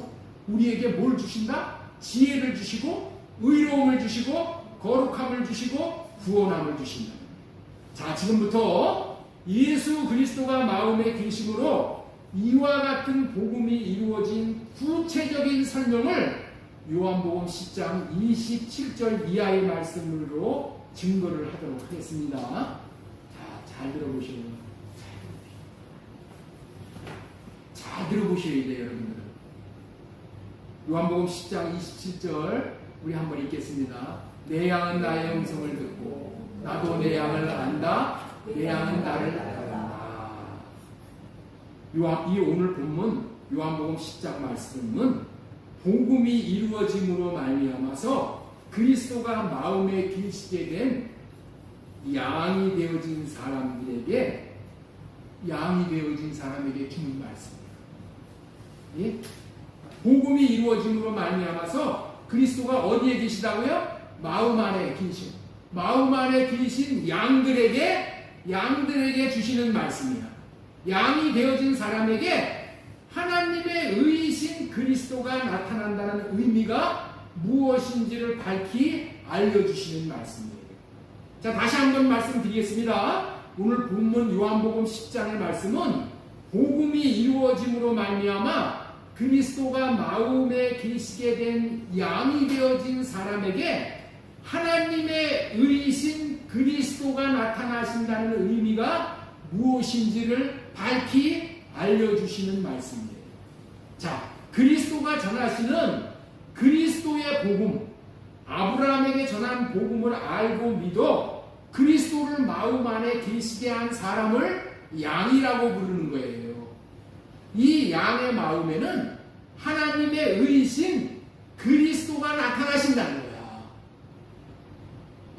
우리에게 뭘 주신다? 지혜를 주시고 의로움을 주시고 거룩함을 주시고 구원함을 주신다. 자, 지금부터 예수 그리스도가 마음에 계심으로 이와 같은 복음이 이루어진 구체적인 설명을 요한복음 10장 27절 이하의 말씀으로 증거를 하도록 하겠습니다. 자, 잘 들어보시고 잘 들어보셔야 돼요, 여러분들. 요한복음 10장 27절 우리 한번 읽겠습니다. 내 양은 나의 음성을 듣고 나도 내 양을 안다. 내 양은 나를 따른다. 이 오늘 본문 요한복음 10장 말씀은 복음이 이루어짐으로 말미암아서 그리스도가 마음에 계시게 된 양이 되어진 사람들에게 주는 말씀입니다. 예? 복음이 이루어짐으로 말미암아서 그리스도가 어디에 계시다고요? 마음 안에 계신, 마음 안에 계신 양들에게 주시는 말씀이야. 양이 되어진 사람에게 하나님의 의이신 그리스도가 나타난다는 의미가 무엇인지를 밝히 알려주시는 말씀이에요. 자, 다시 한번 말씀드리겠습니다. 오늘 본문 요한복음 10장의 말씀은 복음이 이루어짐으로 말미암아 그리스도가 마음에 계시게 된 양이 되어진 사람에게 하나님의 의이신 그리스도가 나타나신다는 의미가 무엇인지를 밝히 알려주시는 말씀이에요. 자, 그리스도가 전하시는 그리스도의 복음, 아브라함에게 전한 복음을 알고 믿어 그리스도를 마음 안에 계시게 한 사람을 양이라고 부르는 거예요. 이 양의 마음에는 하나님의 의이신 그리스도가 나타나신다는 거야.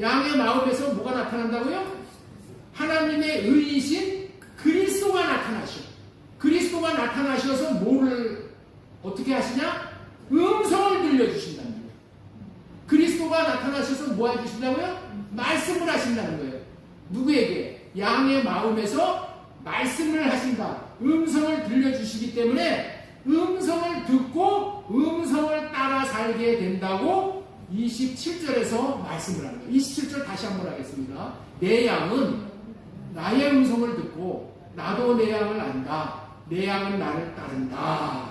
양의 마음에서 뭐가 나타난다고요? 하나님의 의이신 그리스도가 나타나셔. 그리스도가 나타나셔서 뭐를 어떻게 하시냐? 음성을 들려주신다는 거예요. 그리스도가 나타나셔서 뭐 해주신다고요? 말씀을 하신다는 거예요. 누구에게? 양의 마음에서 말씀을 하신다. 음성을 들려주시기 때문에 음성을 듣고 음성을 따라 살게 된다고 27절에서 말씀을 하는 거예요. 27절 다시 한번 하겠습니다. 내 양은 나의 음성을 듣고 나도 내 양을 안다. 내 양은 나를 따른다.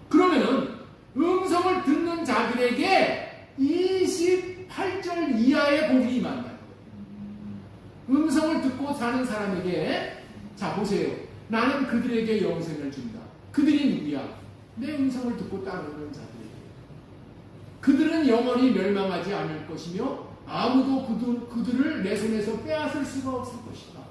그러면은 음성을 듣는 자들에게 28절 이하의 복이 임한다는 거예요. 음성을 듣고 사는 사람에게, 자 보세요. 나는 그들에게 영생을 준다. 그들이 누구야? 내 음성을 듣고 따르는 자들에게. 그들은 영원히 멸망하지 않을 것이며 아무도 그들을 내 손에서 빼앗을 수가 없을 것이다.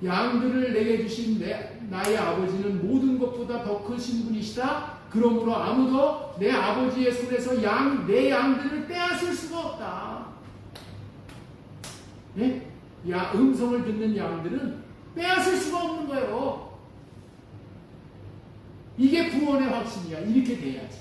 양들을 내게 주신 나의 아버지는 모든 것보다 더 크신 분이시다. 그러므로 아무도 내 아버지의 손에서 내 양들을 빼앗을 수가 없다. 네? 음성을 듣는 양들은 빼앗을 수가 없는 거예요. 이게 구원의 확신이야. 이렇게 돼야지.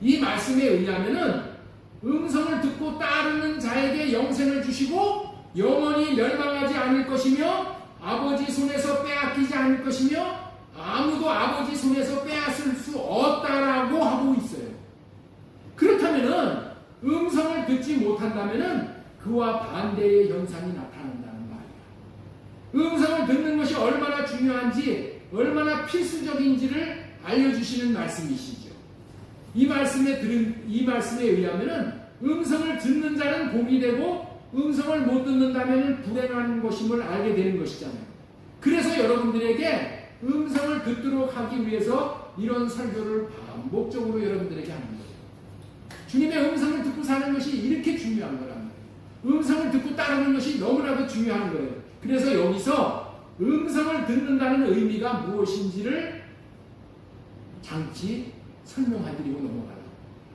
이 말씀에 의하면은 음성을 듣고 따르는 자에게 영생을 주시고 영원히 멸망하지 않을 것이며 아버지 손에서 빼앗기지 않을 것이며 아무도 아버지 손에서 빼앗을 수 없다라고 하고 있어요. 그렇다면은 음성을 듣지 못한다면은 그와 반대의 현상이 나타난다는 말이야. 음성을 듣는 것이 얼마나 중요한지, 얼마나 필수적인지를 알려주시는 말씀이시죠. 이 말씀에 의하면은 음성을 듣는 자는 복이 되고 음성을 못 듣는다면 불행한 것임을 알게 되는 것이잖아요. 그래서 여러분들에게 음성을 듣도록 하기 위해서 이런 설교를 반복적으로 여러분들에게 하는 거예요. 주님의 음성을 듣고 사는 것이 이렇게 중요한 거란 말이에요. 음성을 듣고 따르는 것이 너무나도 중요한 거예요. 그래서 여기서 음성을 듣는다는 의미가 무엇인지를 잠시 설명해드리고 넘어가요.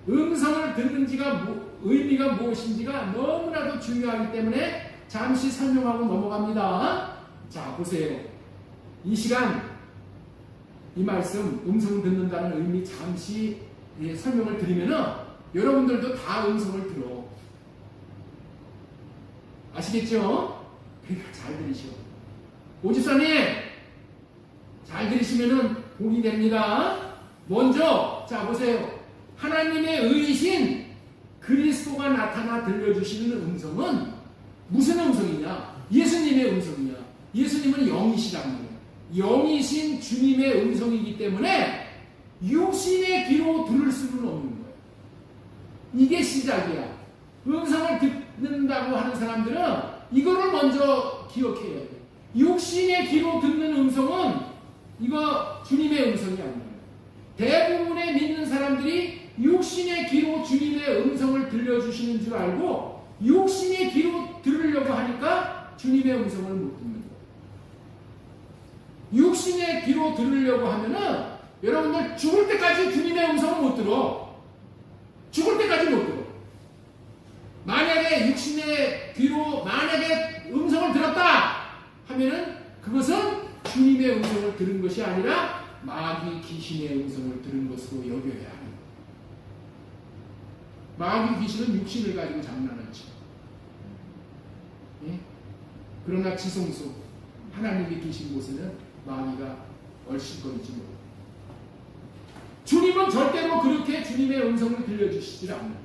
음성을 듣는지가 의미가 무엇인지가 너무나도 중요하기 때문에 잠시 설명하고 넘어갑니다. 자, 보세요. 이 시간 이 말씀 음성 듣는다는 의미 잠시 설명을 드리면은 여러분들도 다 음성을 들어. 아시겠죠? 그러니까 잘 들으시오. 오집사님 잘 들으시면은 복이 됩니다. 먼저 자 보세요. 하나님의 의이신 그리스도가 나타나 들려주시는 음성은 무슨 음성이냐? 예수님의 음성이냐? 예수님은 영이시란 말이에요. 영이신 주님의 음성이기 때문에 육신의 귀로 들을 수는 없는 거예요. 이게 시작이야. 음성을 듣는다고 하는 사람들은 이거를 먼저 기억해야 돼. 육신의 귀로 듣는 음성은 이거 주님의 음성이 아니에요. 대부분의 믿는 사람들이 육신의 귀로 주님의 음성을 들려주시는 줄 알고 육신의 귀로 들으려고 하니까 주님의 음성을 못 듣는 거예요. 육신의 귀로 들으려고 하면은 여러분들 죽을 때까지 주님의 음성을 못 들어. 죽을 때까지 못 들어. 만약에 육신의 귀로 만약에 음성을 들었다 하면은 그것은 주님의 음성을 들은 것이 아니라 마귀 귀신의 음성을 들은 것으로 여겨야 합니다. 마귀 귀신은 육신을 가지고 장난하죠. 예? 그러나 지성소 하나님이 계신 곳에는 마귀가 얼씬거리지 못해요. 주님은 절대로 그렇게 주님의 음성을 들려주시지 않는 거예요.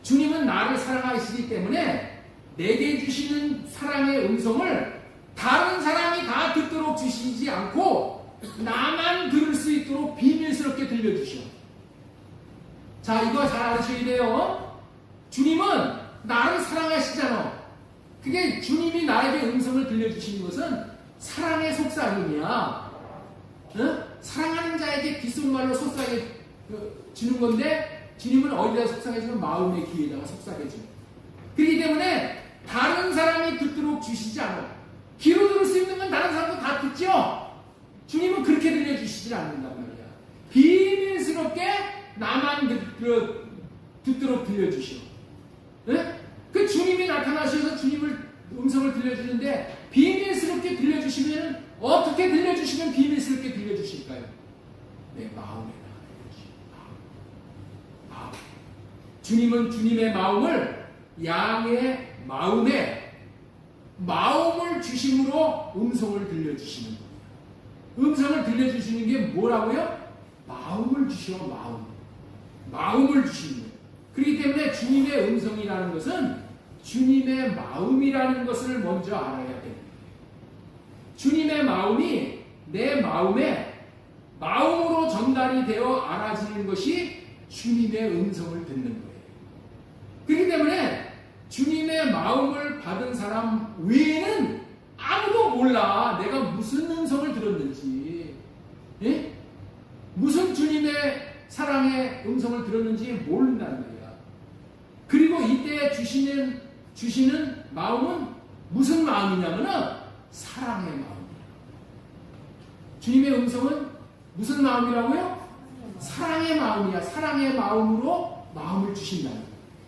주님은 나를 사랑하시기 때문에 내게 주시는 사랑의 음성을 다른 사람이 다 듣도록 주시지 않고 나만 들을 수 있도록 비밀스럽게 들려주셔. 자, 이거 잘 아셔야 돼요. 주님은 나를 사랑하시잖아. 그게 주님이 나에게 음성을 들려주시는 것은 사랑의 속삭임이야. 응? 사랑하는 자에게 귓속말로 속삭여 주는 건데 주님은 어디다 속삭여주면 마음의 귀에다가 속삭여줘. 그렇기 때문에 다른 사람이 듣도록 주시지 않아. 귀로 들을 수 있는 건 다른 사람도 다 듣죠? 주님은 그렇게 들려주시지 않는단 말이야. 비밀스럽게 나만 듣도록 들려주시오. 네? 그 주님이 나타나셔서 주님을 음성을 들려주는데 비밀스럽게 들려주시면 어떻게 들려주시면 비밀스럽게 들려주실까요? 내 마음에 마음. 주님은 주님의 마음을 양의 마음을 주심으로 음성을 들려주시는 거예요. 음성을 들려주시는 게 뭐라고요? 마음을 주시오. 마음을 주시는 거예요. 그렇기 때문에 주님의 음성이라는 것은 주님의 마음이라는 것을 먼저 알아야 됩니다. 주님의 마음이 내 마음으로 전달이 되어 알아지는 것이 주님의 음성을 듣는 거예요. 그렇기 때문에 주님의 마음을 받은 사람 외에는 아무도 몰라. 내가 무슨 음성을 들었는지, 예? 무슨 주님의 사랑의 음성을 들었는지 모른다는 거야. 그리고 이때 주시는 마음은 무슨 마음이냐면은 사랑의 마음이야. 주님의 음성은 무슨 마음이라고요? 사랑의 마음이야. 사랑의 마음으로 마음을 주신다는 거야.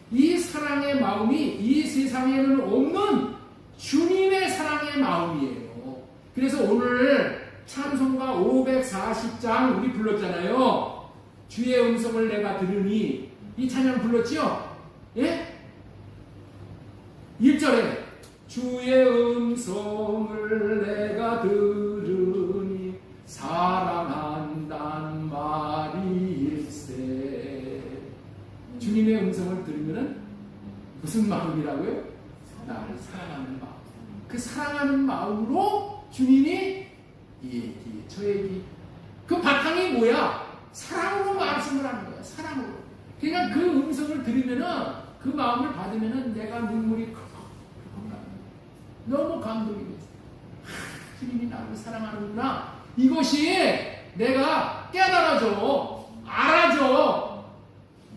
이 사랑의 마음이 이 세상에는 없는 주님의 사랑의 마음이에요. 그래서 오늘 찬송가 540장 우리 불렀잖아요. 주의 음성을 내가 들으니 이 찬양 불렀죠? 예? 1절에 주의 음성을 내가 들으니 사랑한단 말일세. 주님의 음성을 들으면은 무슨 마음이라고요? 나를 사랑하는 마음. 그 사랑하는 마음으로 주님이 저에게 그 바탕이 뭐야? 사랑으로 말씀을 하는 거야. 사랑으로. 그러니까 그 음성을 들으면은 그 마음을 받으면은 내가 눈물이 컥컥 나는 거야. 너무 감동이 됐어. 주님이 나를 사랑하는구나. 이것이 내가 깨달아져. 알아줘.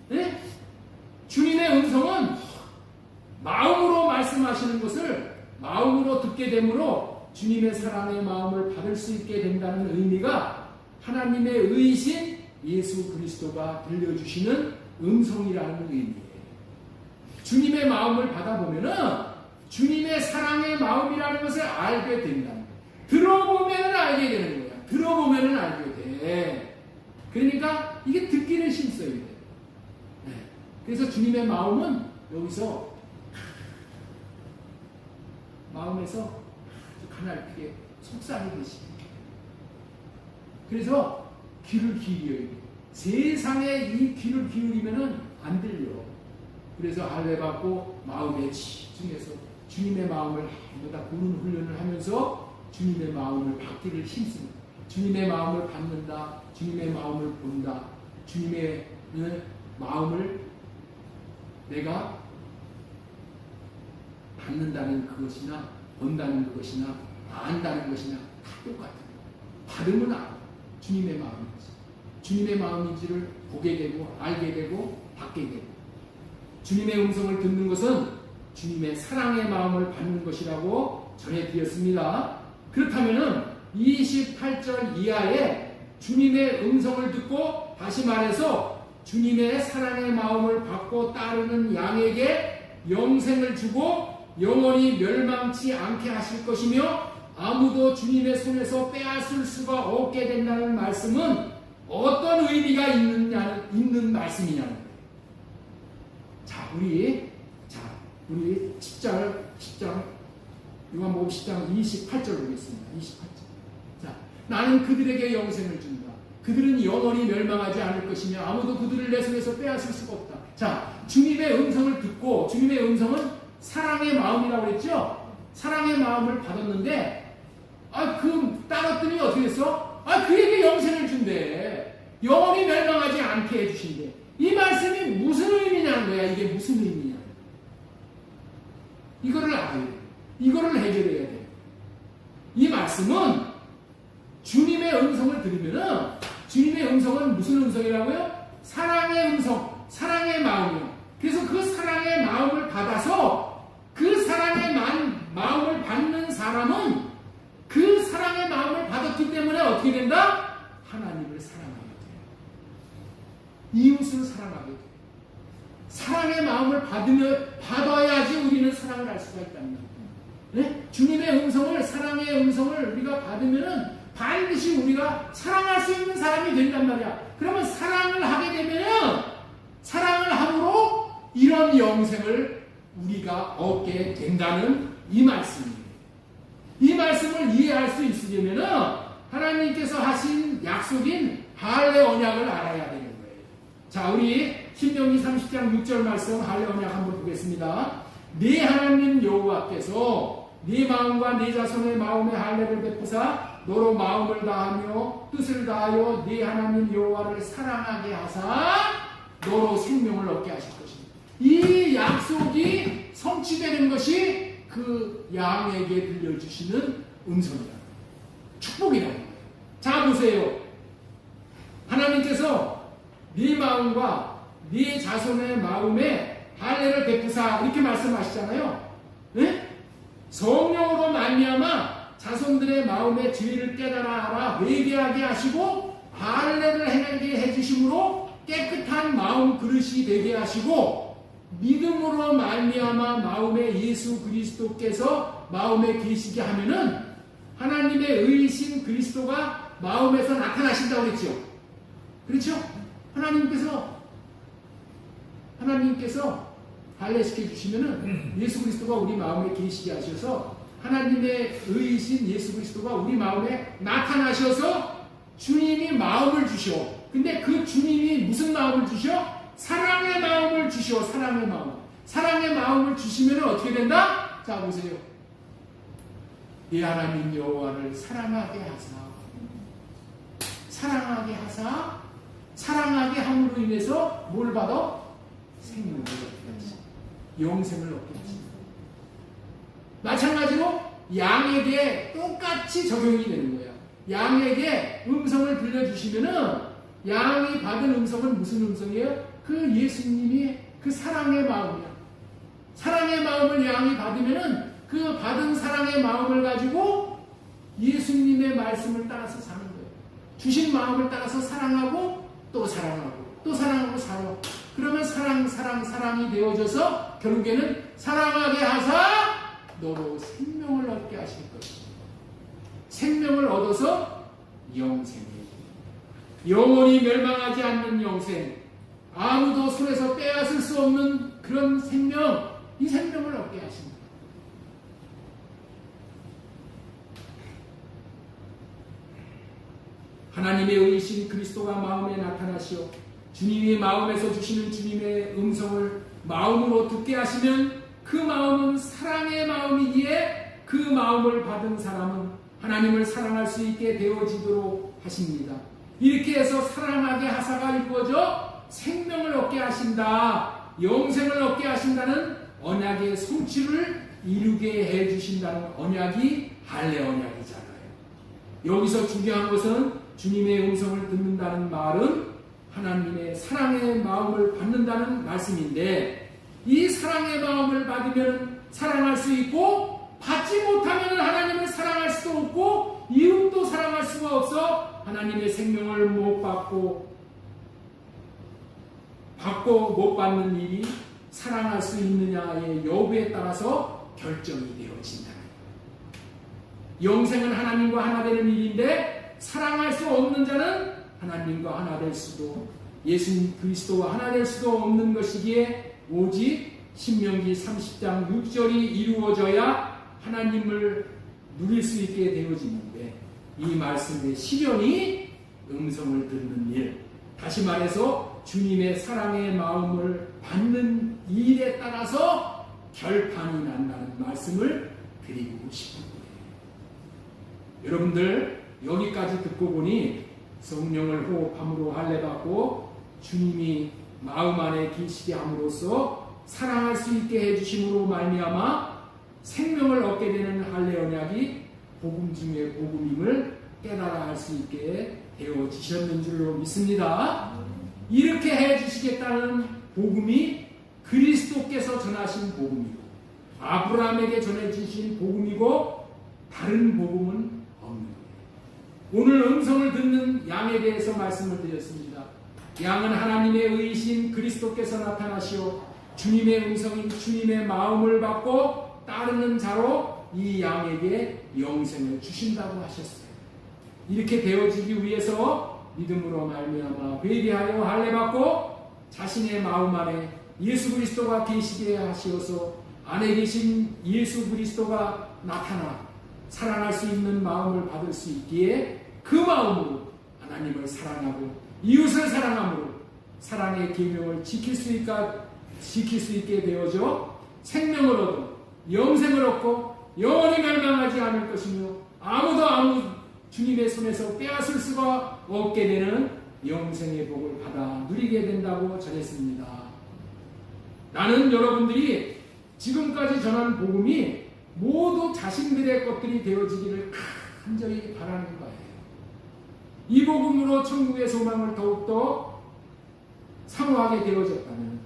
네? 주님의 음성은 마음으로 말씀하시는 것을 마음으로 듣게 되므로 주님의 사랑의 마음을 받을 수 있게 된다는 의미가 하나님의 의신 예수 그리스도가 들려주시는 음성이라는 의미예요. 주님의 마음을 받아보면은 주님의 사랑의 마음이라는 것을 알게 된다. 들어보면은 알게 되는 거야. 들어보면은 알게 돼. 그러니까 이게 듣기는 힘써야 돼. 네. 그래서 주님의 마음은 여기서 마음에서 아주 가늘게 속삭이듯이. 그래서 귀를 기울여야 돼. 세상에 이 귀를 기울이면은 안 들려. 그래서 할례 받고 마음에 집중해서 주님의 마음을 한번다 보는 훈련을 하면서 주님의 마음을 받기를 힘씁니다. 주님의 마음을 받는다. 주님의 마음을 본다. 주님의 마음을 내가 받는다는 그것이나 본다는 그것이나 안다는 것이나 다 똑같아요. 받으면 알아. 주님의 마음인지. 주님의 마음인지를 보게 되고 알게 되고 받게 되고. 주님의 음성을 듣는 것은 주님의 사랑의 마음을 받는 것이라고 전해드렸습니다. 그렇다면은 28절 이하에 주님의 음성을 듣고 다시 말해서 주님의 사랑의 마음을 받고 따르는 양에게 영생을 주고 영원히 멸망치 않게 하실 것이며 아무도 주님의 손에서 빼앗을 수가 없게 된다는 말씀은 어떤 의미가 있는 말씀이냐는 거예요. 우리 10장 요한복음 10장 28절 보겠습니다. 28절. 자, 나는 그들에게 영생을 준다. 그들은 영원히 멸망하지 않을 것이며 아무도 그들을 내 손에서 빼앗을 수가 없다. 자, 주님의 음성을 듣고 주님의 음성은 사랑의 마음이라고 했죠? 사랑의 마음을 받았는데 그 따랐더니 어떻게 했어? 그에게 영생을 준대. 영원히 멸망하지 않게 해주신대. 이 말씀이 무슨 의미냐는 거야. 이게 무슨 의미냐. 이거를 알아야 돼. 이거를 해결해야 돼. 이 말씀은 주님의 음성을 들으면은 주님의 음성은 무슨 음성이라고요? 사랑의 음성, 사랑의 마음이요. 그래서 그 사랑의 마음을 받아서 그 사랑의 마음을 받는 사람은 그 사랑의 마음을 받았기 때문에 어떻게 된다? 하나님을 사랑하게 돼요. 이웃을 사랑하게 돼요. 사랑의 마음을 받아야지 우리는 사랑을 할 수가 있답니다. 네? 주님의 음성을, 사랑의 음성을 우리가 받으면은 반드시 우리가 사랑할 수 있는 사람이 된단 말이야. 그러면 사랑을 하게 되면은 사랑을 함으로 이런 영생을 우리가 얻게 된다는 이 말씀이에요. 이 말씀을 이해할 수 있으려면은 하나님께서 하신 약속인 할례 언약을 알아야 되는 거예요. 자, 우리 신명기 30장 6절 말씀 할례 언약 한번 보겠습니다. 네 하나님 여호와께서 네 마음과 네 자손의 마음에 할례를 베푸사 너로 마음을 다하며 뜻을 다하여 네 하나님 여호와를 사랑하게 하사 너로 생명을 얻게 하실 것입니다. 이 약속이 성취되는 것이 그 양에게 들려주시는 음성이다. 축복이라는 거예요. 자, 보세요. 하나님께서 네 마음과 네 자손의 마음에 할례를 베푸사 이렇게 말씀하시잖아요. 네? 성령으로 말미암아 자손들의 마음의 죄를 깨달아 알아 회개하게 하시고 할례를 행하게 해주심으로 깨끗한 마음 그릇이 되게 하시고 믿음으로 말미암아 마음에 예수 그리스도께서 마음에 계시게 하면은 하나님의 의이신 그리스도가 마음에서 나타나신다고 그랬죠. 그렇죠? 하나님께서 할례시켜 주시면은 예수 그리스도가 우리 마음에 계시게 하셔서 하나님의 의이신 예수 그리스도가 우리 마음에 나타나셔서 주님이 마음을 주셔. 근데 그 주님이 무슨 마음을 주셔? 사랑의 마음을 주셔. 사랑의 마음. 사랑의 마음을 주시면 어떻게 된다? 자 보세요. 네 하나님 여호와를 사랑하게 하사. 사랑하게 하사. 사랑하게 함으로 인해서 뭘 받아? 생명을 얻게 하시. 영생을 얻게 하시. 마찬가지로 양에게 똑같이 적용이 되는 거예요. 양에게 음성을 들려주시면은 양이 받은 음성은 무슨 음성이에요? 그 예수님이 그 사랑의 마음이야. 사랑의 마음을 양이 받으면은 그 받은 사랑의 마음을 가지고 예수님의 말씀을 따라서 사는 거예요. 주신 마음을 따라서 사랑하고 또 사랑하고 또 사랑하고 살아. 그러면 사랑이 되어져서 결국에는 사랑하게 하사 너로 생명을 얻게 하실 것이다. 생명을 얻어서 영생이 영원히 멸망하지 않는 영생, 아무도 손에서 빼앗을 수 없는 그런 생명, 이 생명을 얻게 하십니다. 하나님의 의이신 그리스도가 마음에 나타나시어 주님이 마음에서 주시는 주님의 음성을 마음으로 듣게 하시면 그 마음은 사랑의 마음이기에 그 마음을 받은 사람은 하나님을 사랑할 수 있게 되어지도록 하십니다. 이렇게 해서 사랑하게 하사가 이루어져 생명을 얻게 하신다, 영생을 얻게 하신다는 언약의 성취를 이루게 해주신다는 언약이 할례 언약이잖아요. 여기서 중요한 것은 주님의 음성을 듣는다는 말은 하나님의 사랑의 마음을 받는다는 말씀인데, 이 사랑의 마음을 받으면 사랑할 수 있고, 받지 못하면 하나님을 사랑할 수도 없고 이웃도 사랑할 수가 없어. 하나님의 생명을 못 받고 못 받는 일이 사랑할 수 있느냐의 여부에 따라서 결정이 되어진다. 영생은 하나님과 하나 되는 일인데, 사랑할 수 없는 자는 하나님과 하나 될 수도, 예수 그리스도와 하나 될 수도 없는 것이기에 오직 신명기 30장 6절이 이루어져야 하나님을 누릴 수 있게 되어지는데, 이 말씀의 실현이 음성을 듣는 일, 다시 말해서 주님의 사랑의 마음을 받는 일에 따라서 결판이 난다는 말씀을 드리고 싶은 거예요. 여러분들 여기까지 듣고 보니 성령을 호흡함으로 할례받고 주님이 마음 안에 계시게 함으로써 사랑할 수 있게 해주심으로 말미암아 생명을 얻게 되는 할례 언약이 복음 중의 복음임을 깨달아 할 수 있게 되어지셨는 줄로 믿습니다. 이렇게 해주시겠다는 복음이 그리스도께서 전하신 복음이고 아브라함에게 전해주신 복음이고 다른 복음은 없는 거예요. 오늘 음성을 듣는 양에 대해서 말씀을 드렸습니다. 양은 하나님의 의이신 그리스도께서 나타나시어 주님의 음성인 주님의 마음을 받고 따르는 자로 이 양에게 영생을 주신다고 하셨어요. 이렇게 되어지기 위해서 믿음으로 말미암아 회개하여 할례받고 자신의 마음 안에 예수 그리스도가 계시게 하시어서 안에 계신 예수 그리스도가 나타나 사랑할 수 있는 마음을 받을 수 있기에 그 마음으로 하나님을 사랑하고 이웃을 사랑함으로 사랑의 계명을 지킬 수 있게 되어져 생명을 얻어 영생을 얻고 영원히 멸망하지 않을 것이며 아무도 주님의 손에서 빼앗을 수가 없게 되는 영생의 복을 받아 누리게 된다고 전했습니다. 나는 여러분들이 지금까지 전한 복음이 모두 자신들의 것들이 되어지기를 간절히 바라는 거예요. 이 복음으로 천국의 소망을 더욱더 사모하게 되어졌다면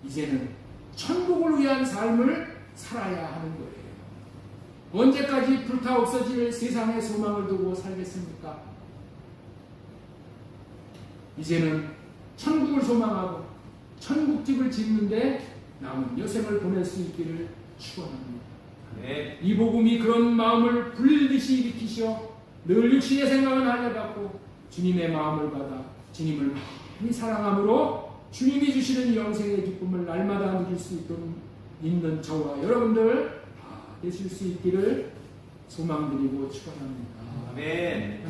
이제는 천국을 위한 삶을 살아야 하는 거예요. 언제까지 불타 없어질 세상의 소망을 두고 살겠습니까? 이제는 천국을 소망하고 천국집을 짓는데 남은 여생을 보낼 수 있기를 축원합니다. 네. 이 복음이 그런 마음을 불리듯이 일으키셔 늘 육신의 생각은 할례받고 주님의 마음을 받아 주님을 많이 사랑함으로 주님이 주시는 영생의 기쁨을 날마다 누릴 수 있는 저와 여러분들 다 되실 수 있기를 소망드리고 축원합니다. 아멘.